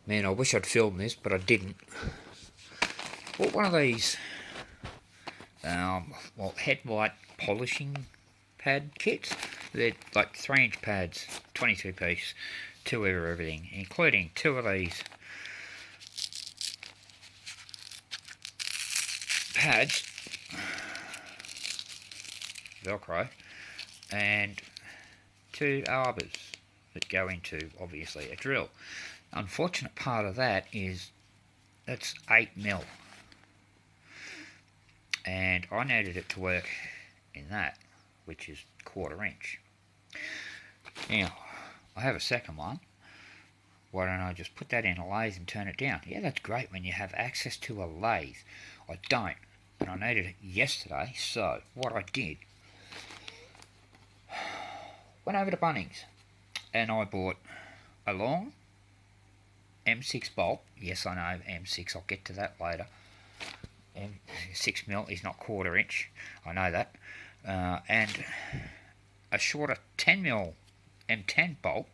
Man, I wish I'd filmed this, but I didn't. Bought one of these head white polishing pad kits. They're like 3-inch pads, 22 piece, 2 of everything, including 2 of these pads, Velcro, and 2 arbors that go into, obviously, a drill. Unfortunate part of that is that's 8mm, and I needed it to work in that, which is 1/4 inch. Now, I have a second one. Why don't I just put that in a lathe and turn it down? Yeah, that's great when you have access to a lathe. I don't, and I needed it yesterday, so what I did, went over to Bunnings and I bought a long M6 bolt. Yes, I know, M6, I'll get to that later. 6mm is not 1/4 inch, I know that. And a shorter 10mm M10 bolt,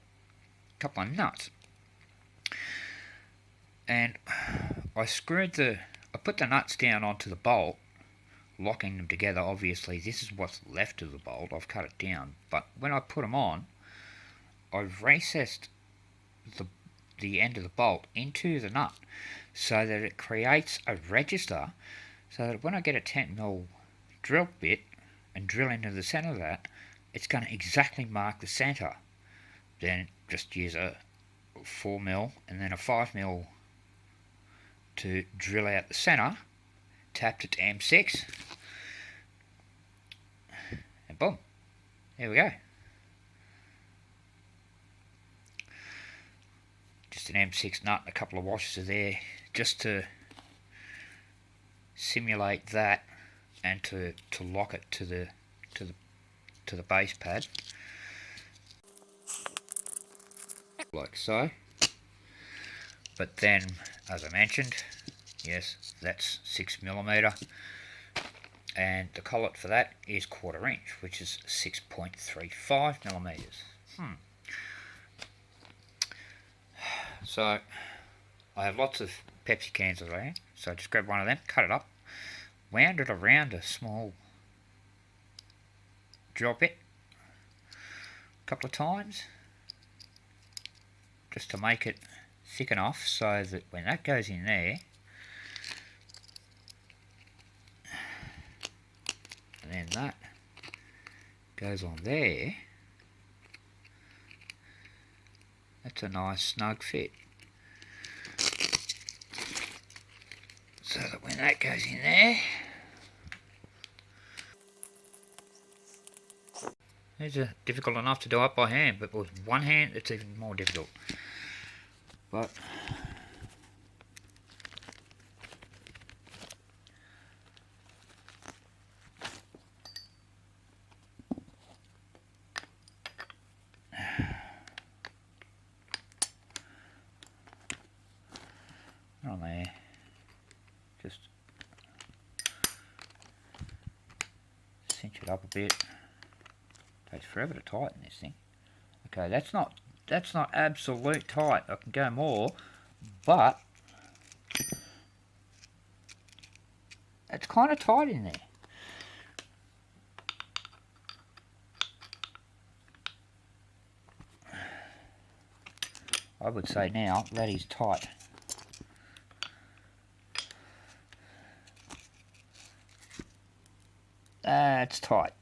a couple of nuts. And I put the nuts down onto the bolt, locking them together. Obviously, this is what's left of the bolt. I've cut it down. But when I put them on, I've recessed the end of the bolt into the nut so that it creates a register, so that when I get a 10mm drill bit and drill into the centre of that, it's going to exactly mark the centre. Then just use a 4mm and then a 5mm to drill out the centre, tapped it to M6, and boom, there we go. Just an M6 nut and a couple of washers are there just to simulate that and to lock it to the base pad, like so. But then, as I mentioned, yes, that's 6mm, and the collet for that is 1/4 inch, which is 6.35mm. So I have lots of Pepsi cans around, so I just grabbed one of them, cut it up, wound it around a small drill bit a couple of times, just to make it thick enough so that when that goes in there, and then that goes on there, that's a nice snug fit. So that when that goes in there, these are difficult enough to do up by hand, but with one hand it's even more difficult. But on there, just cinch it up a bit. Takes forever to tighten this thing. Okay, that's not absolute tight. I can go more, but it's kind of tight in there. I would say now that is tight. That's tight.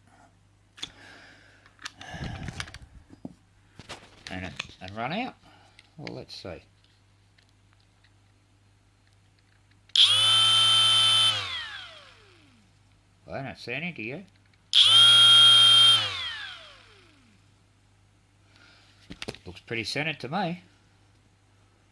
And run out? Well, let's see. Well, I don't see any, do you? Looks pretty centered to me.